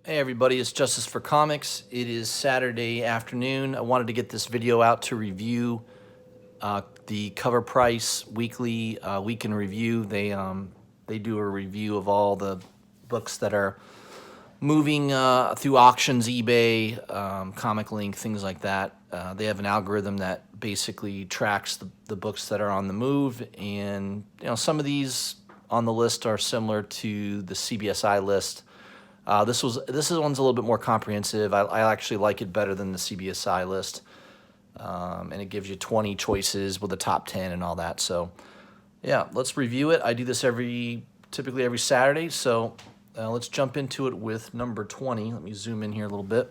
Hey everybody, it's Justice for Comics. It is Saturday afternoon. I wanted to get this video out to review the CovrPrice weekly weekend review. They do a review of all the books that are moving through auctions, eBay, Comic Link, things like that. They have an algorithm that basically tracks the books that are on the move, and some of these on the list are similar to the CBSI list. This one's a little bit more comprehensive. I actually like it better than the CBSI list, and it gives you 20 choices with the top 10 and all that. So, yeah, let's review it. I do this typically every Saturday. So let's jump into it with number 20. Let me zoom in here a little bit.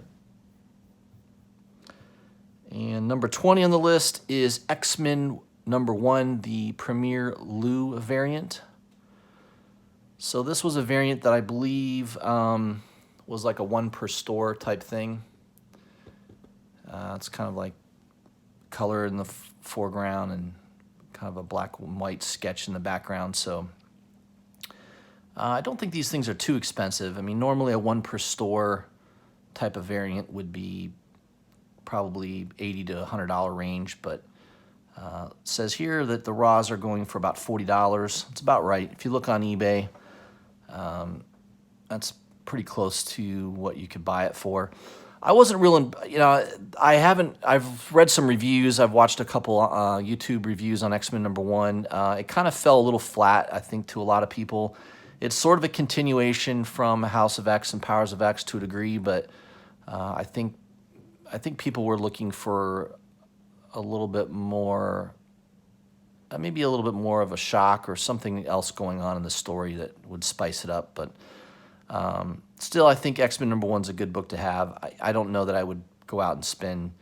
And number 20 on the list is X-Men #1, the Premier Lou variant. So this was a variant that I believe was like a one per store type thing. It's kind of like color in the foreground and kind of a black and white sketch in the background. So I don't think these things are too expensive. I mean, normally a one per store type of variant would be probably $80 to $100 range, but it says here that the raws are going for about $40. It's about right. If you look on eBay, that's pretty close to what you could buy it for. I wasn't real, I've read some reviews. I've watched a couple YouTube reviews on X-Men #1. It kind of fell a little flat, I think, to a lot of people. It's sort of a continuation from House of X and Powers of X to a degree, but I think people were looking for a little bit more, maybe a little bit more of a shock or something else going on in the story that would spice it up. But still, I think X-Men #1's a good book to have. I don't know that I would go out and spend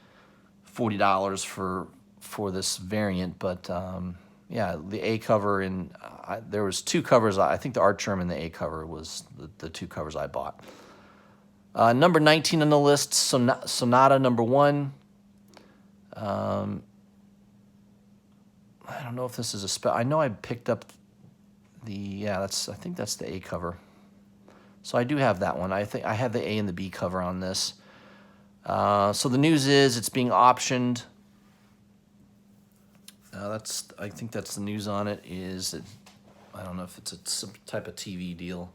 $40 for this variant, but yeah, the A cover and there was two covers. I think the Art Germ and the A cover was the two covers I bought. Number 19 on the list, Sonata #1. I don't know if this is I know I picked up I think that's the A cover. So I do have that one. I think I have the A and the B cover on this. So the news is it's being optioned. I think that's the news on it. I don't know if it's some type of TV deal.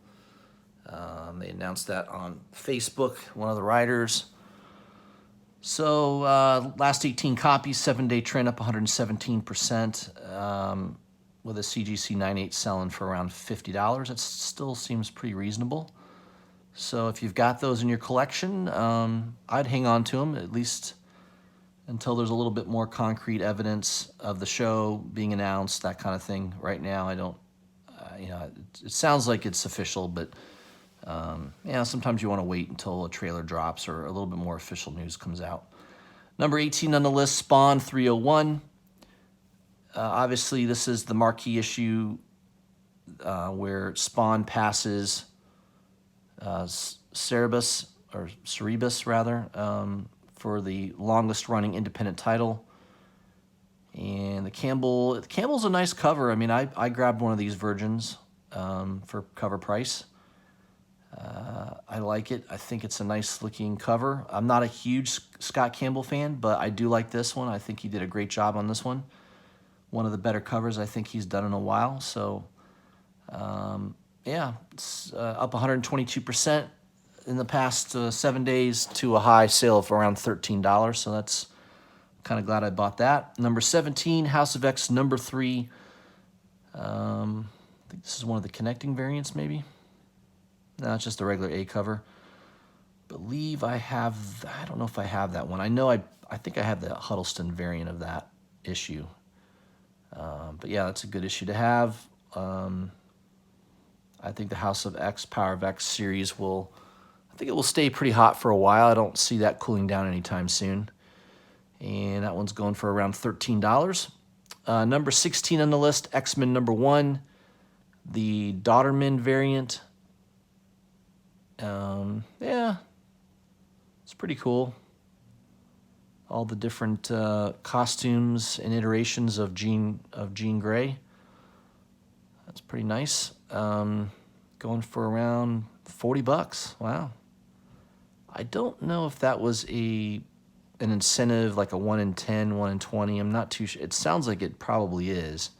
They announced that on Facebook, one of the writers. So last 18 copies, 7-day trend up 117%, with a CGC 98 selling for around $50. It still seems pretty reasonable. So if you've got those in your collection, I'd hang on to them, at least until there's a little bit more concrete evidence of the show being announced, that kind of thing. Right now, I don't, it sounds like it's official, but sometimes you want to wait until a trailer drops or a little bit more official news comes out. Number 18 on the list, Spawn 301. Obviously, this is the marquee issue where Spawn passes Cerebus for the longest running independent title. And the Campbell's a nice cover. I mean, I grabbed one of these virgins for CovrPrice. I like it. I think it's a nice looking cover. I'm not a huge Scott Campbell fan, but I do like this one. I think he did a great job on this one. One of the better covers I think he's done in a while. So, yeah, it's up 122% in the past 7 days to a high sale of around $13. So that's kind of glad I bought that. Number 17, House of X #3. I think this is one of the connecting variants, maybe. No, it's just a regular A cover. I don't know if I have that one. I think I have the Huddleston variant of that issue. But yeah, that's a good issue to have. I think the House of X, Power of X series I think it will stay pretty hot for a while. I don't see that cooling down anytime soon. And that one's going for around $13. Number 16 on the list, X-Men #1, the Daughterman variant. Yeah, it's pretty cool. All the different costumes and iterations of Jean Grey. That's pretty nice. Going for around $40. Wow. I don't know if that was an incentive, like a 1 in 10, 1 in 20. I'm not too sure. It sounds like it probably is.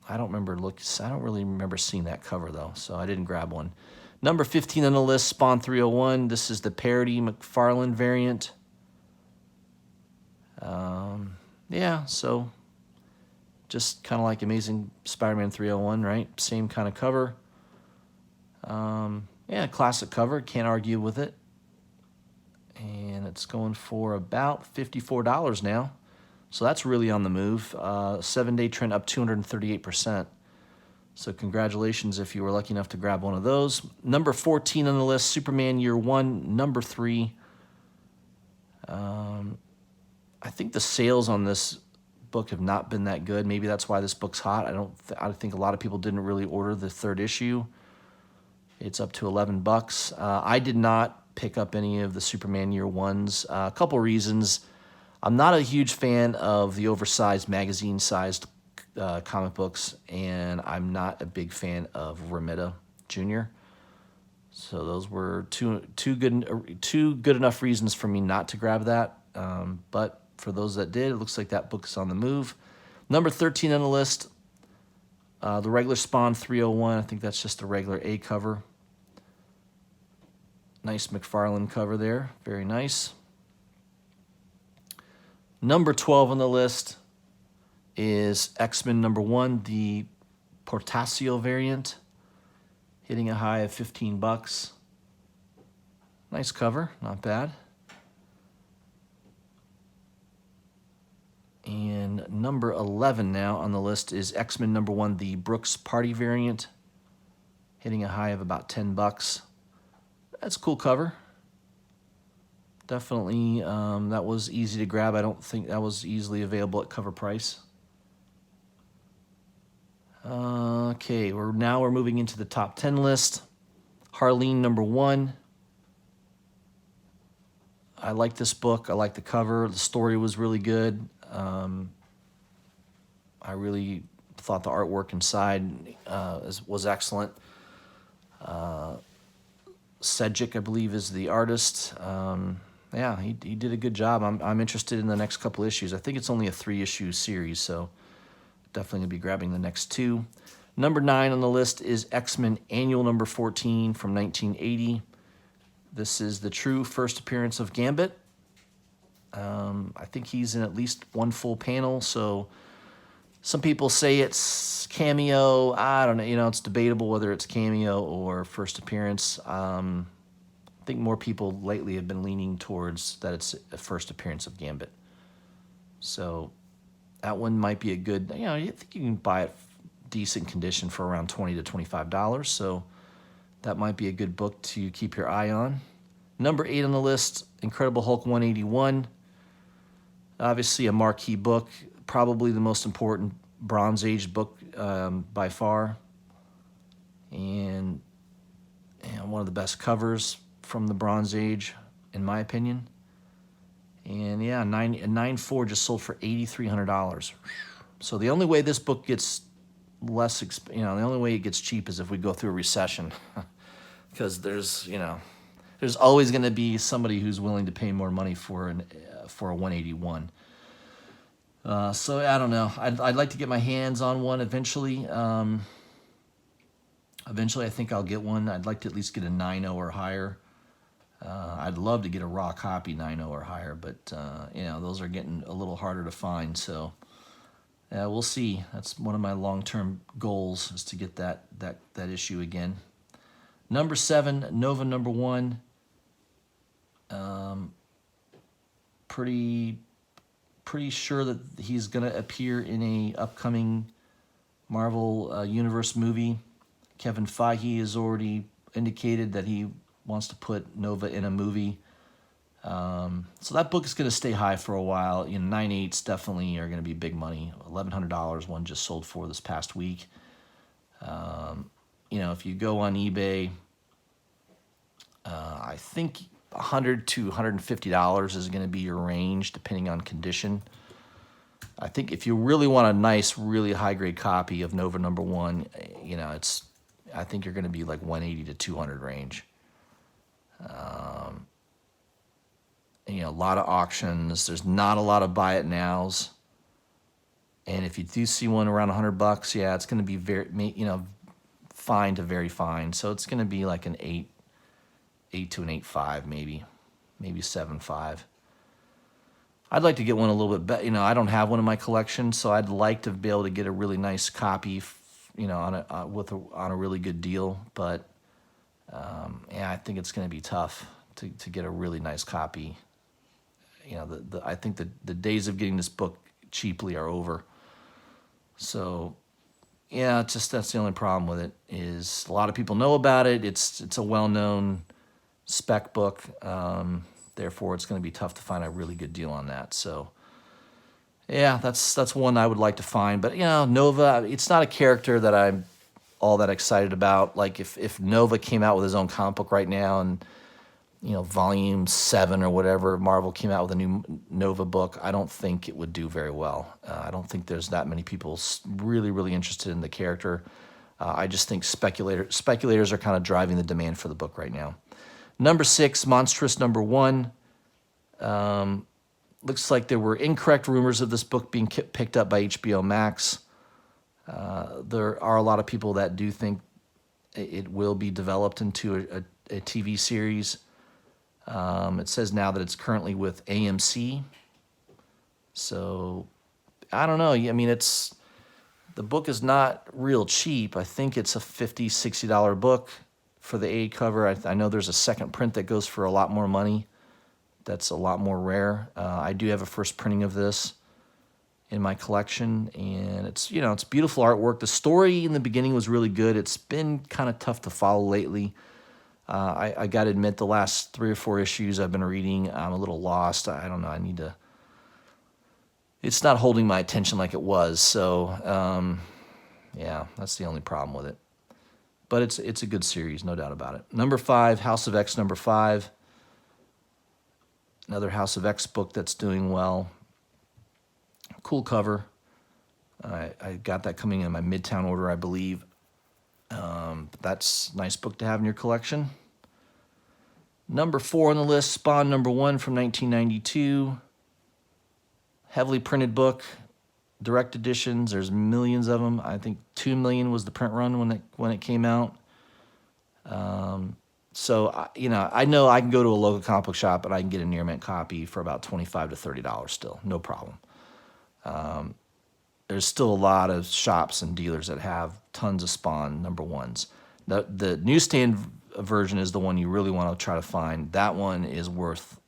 I don't really remember seeing that cover though, so I didn't grab one. Number 15 on the list, Spawn 301. This is the parody McFarlane variant. Yeah, so just kind of like Amazing Spider-Man 301, right? Same kind of cover. Yeah, classic cover. Can't argue with it. And it's going for about $54 now. So that's really on the move. 7-day trend up 238%. So congratulations if you were lucky enough to grab one of those. Number 14 on the list, Superman Year One, number 3. I think the sales on this book have not been that good. Maybe that's why this book's hot. I think a lot of people didn't really order the 3rd issue. It's up to $11. I did not pick up any of the Superman Year Ones. A couple reasons. I'm not a huge fan of the oversized magazine-sized comic books, and I'm not a big fan of Romita Jr. So those were two good enough reasons for me not to grab that. But for those that did, it looks like that book is on the move. Number 13 on the list, the regular Spawn 301. I think that's just a regular A cover. Nice McFarlane cover there. Very nice. Number 12 on the list is X-Men number 1, the Portasio variant, hitting a high of $15. Nice cover, not bad. And number 11 now on the list is X-Men number 1, the Brooks Party variant, hitting a high of about $10. That's a cool cover. Definitely, that was easy to grab. I don't think that was easily available at CovrPrice. Okay, we're moving into the top 10 list. Harleen number 1. I like this book. I like the cover. The story was really good. I really thought the artwork inside was excellent. Sedgwick, I believe, is the artist. Yeah, he did a good job. I'm interested in the next couple issues. I think it's only a 3-issue series, so definitely going to be grabbing the next 2. Number 9 on the list is X-Men Annual number 14 from 1980. This is the true first appearance of Gambit. I think he's in at least one full panel, so some people say it's cameo. I don't know. It's debatable whether it's cameo or first appearance. I think more people lately have been leaning towards that it's a first appearance of Gambit. So that one might be a good, I think you can buy it decent condition for around $20 to $25. So that might be a good book to keep your eye on. Number 8 on the list, Incredible Hulk 181. Obviously a marquee book, probably the most important Bronze Age book by far. And one of the best covers from the Bronze Age, in my opinion. And yeah, 9.4 just sold for $8,300. So the only way this book gets the only way it gets cheap is if we go through a recession, because there's always going to be somebody who's willing to pay more money for a 181. So I don't know. I'd like to get my hands on one eventually. Eventually, I think I'll get one. I'd like to at least get a 9.0 or higher. I'd love to get a raw copy 9.0 or higher, but those are getting a little harder to find. So we'll see. That's one of my long-term goals, is to get that issue again. Number 7, Nova number 1. Pretty sure that he's going to appear in a upcoming Marvel Universe movie. Kevin Feige has already indicated that he wants to put Nova in a movie. So that book is going to stay high for a while. 9.8s definitely are going to be big money. $1,100 one just sold for this past week. If you go on eBay, I think $100 to $150 is going to be your range, depending on condition. I think if you really want a nice, really high-grade copy of Nova number 1, I think you're going to be like $180 to $200 range. You know, a lot of auctions. There's not a lot of buy it nows. And if you do see one around $100, yeah, it's going to be very, you know, fine to very fine. So it's going to be like an 8 to an 8.5, maybe 7.5. I'd like to get one a little bit better. You know, I don't have one in my collection, so I'd like to be able to get a really nice copy, you know, on a really good deal. But yeah, I think it's going to be tough to get a really nice copy. You know, I think the days of getting this book cheaply are over. So yeah, it's just that's the only problem with it is a lot of people know about it. It's a well-known spec book. Therefore, it's going to be tough to find a really good deal on that. So yeah, that's one I would like to find. But you know, Nova, it's not a character that I'm all that excited about. Like if Nova came out with his own comic book right now, and you know, volume 7 or whatever, Marvel came out with a new Nova book, I don't think it would do very well. I don't think there's that many people really interested in the character. I just think speculators are kind of driving the demand for the book right now. Number 6, Monstrous #1. Looks like there were incorrect rumors of this book being picked up by HBO Max. There are a lot of people that do think it will be developed into a TV series. It says now that it's currently with AMC. So I don't know. I mean, the book is not real cheap. I think it's a $50, $60 book for the A cover. I know there's a second print that goes for a lot more money. That's a lot more rare. I do have a first printing of this in my collection, and it's, you know, it's beautiful artwork. The story in the beginning was really good. It's been kind of tough to follow lately. I got to admit, the last 3 or 4 issues I've been reading, I'm a little lost. I don't know. It's not holding my attention like it was. So, yeah, that's the only problem with it. But it's a good series, no doubt about it. Number 5, House of X #5. Another House of X book that's doing well. Cool cover. I got that coming in my Midtown order, I believe. That's a nice book to have in your collection. Number 4 on the list, Spawn #1 from 1992. Heavily printed book, direct editions. There's millions of them. I think 2 million was the print run when it came out. So you know I can go to a local comic book shop and I can get a near mint copy for about $25 to $30 still, no problem. There's still a lot of shops and dealers that have tons of Spawn #1s. The newsstand version is the one you really want to try to find. That one is worth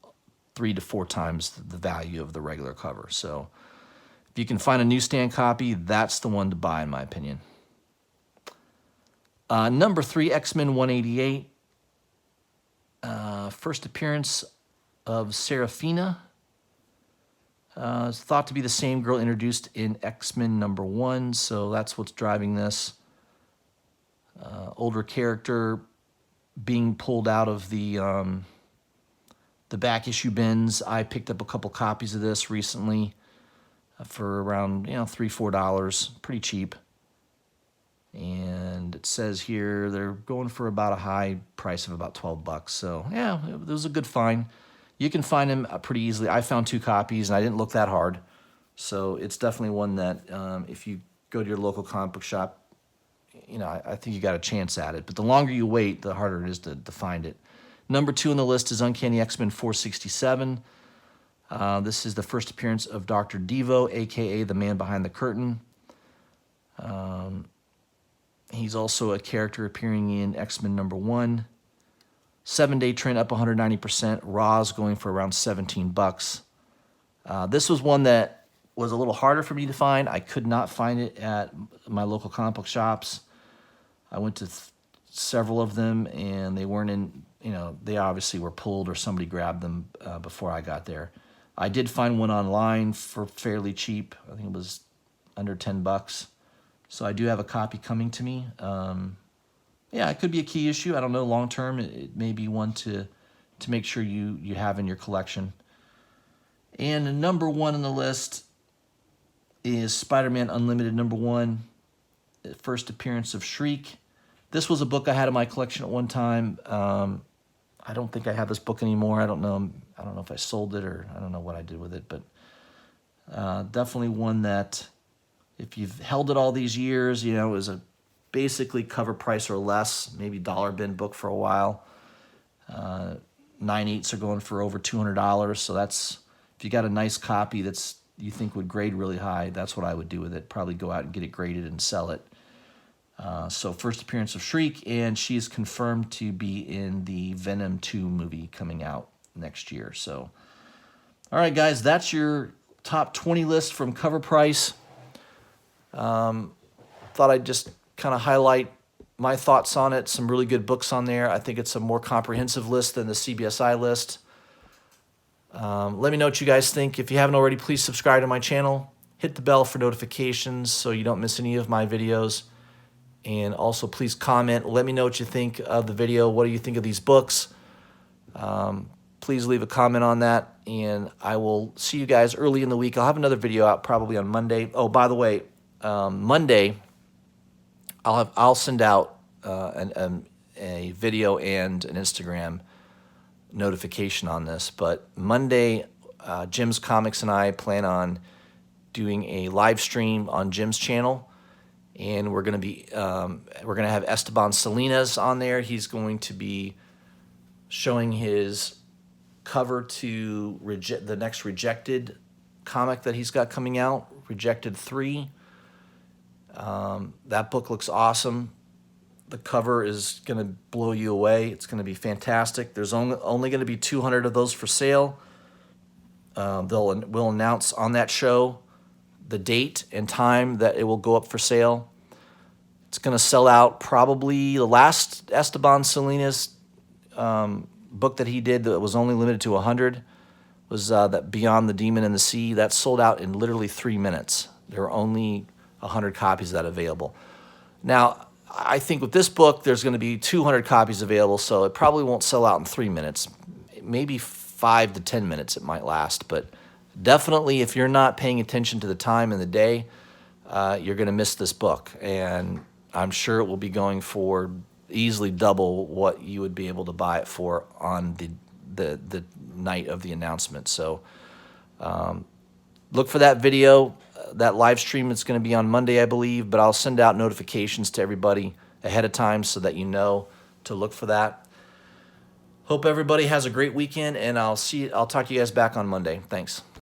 3 to 4 times the value of the regular cover. So if you can find a newsstand copy, that's the one to buy, in my opinion. Number 3, X-Men 188. First appearance of Serafina. It's thought to be the same girl introduced in X-Men #1, so that's what's driving this. Older character being pulled out of the back issue bins. I picked up a couple copies of this recently for around $3, $4, pretty cheap. And it says here they're going for about a high price of about $12. So yeah, it was a good find. You can find them pretty easily. I found 2 copies, and I didn't look that hard. So it's definitely one that if you go to your local comic book shop, I think you got a chance at it. But the longer you wait, the harder it is to find it. Number 2 on the list is Uncanny X-Men 467. This is the first appearance of Dr. Devo, a.k.a. the man behind the curtain. He's also a character appearing in X-Men #1. 7-day trend up 190%. Raw's going for around $17. This was one that was a little harder for me to find. I could not find it at my local comic book shops. I went to several of them, and they weren't in, they obviously were pulled or somebody grabbed them before I got there. I did find one online for fairly cheap. I think it was under $10. So I do have a copy coming to me. Yeah, it could be a key issue. I don't know. Long term, it may be one to make sure you have in your collection. And the number 1 on the list is Spider-Man Unlimited #1. First appearance of Shriek. This was a book I had in my collection at one time. I don't think I have this book anymore. I don't know if I sold it or I don't know what I did with it, but definitely one that if you've held it all these years, you know, it was a basically cover price or less, maybe dollar bin book for a while. 9/8 are going for over $200. So that's, if you got a nice copy that's you think would grade really high, that's what I would do with it. Probably go out and get it graded and sell it. So first appearance of Shriek, and she is confirmed to be in the Venom 2 movie coming out next year. So, all right, guys, that's your top 20 list from CovrPrice. Thought I'd just kind of highlight my thoughts on it. Some really good books on there. I think it's a more comprehensive list than the CBSI list. Let me know what you guys think. If you haven't already, please subscribe to my channel. Hit the bell for notifications so you don't miss any of my videos. And also, please comment. Let me know what you think of the video. What do you think of these books? Please leave a comment on that. And I will see you guys early in the week. I'll have another video out probably on Monday. Oh, by the way, Monday, I'll send out a video and an Instagram notification on this. But Monday, Jim's Comics and I plan on doing a live stream on Jim's channel, and we're gonna have Esteban Salinas on there. He's going to be showing his cover to the next Rejected comic that he's got coming out, Rejected 3. That book looks awesome. The cover is going to blow you away. It's going to be fantastic. There's only going to be 200 of those for sale. We'll announce on that show the date and time that it will go up for sale. It's going to sell out probably. The last Esteban Salinas book that he did that was only limited to 100 was that Beyond the Demon and the Sea. That sold out in literally 3 minutes. There were only 100 copies of that available. Now, I think with this book, there's going to be 200 copies available, so it probably won't sell out in 3 minutes. Maybe 5 to 10 minutes it might last, but definitely if you're not paying attention to the time and the day, you're going to miss this book. And I'm sure it will be going for easily double what you would be able to buy it for on the night of the announcement. So look for that video. That live stream is going to be on Monday, I believe, but I'll send out notifications to everybody ahead of time so that you know to look for that. Hope everybody has a great weekend, and I'll talk to you guys back on Monday. Thanks.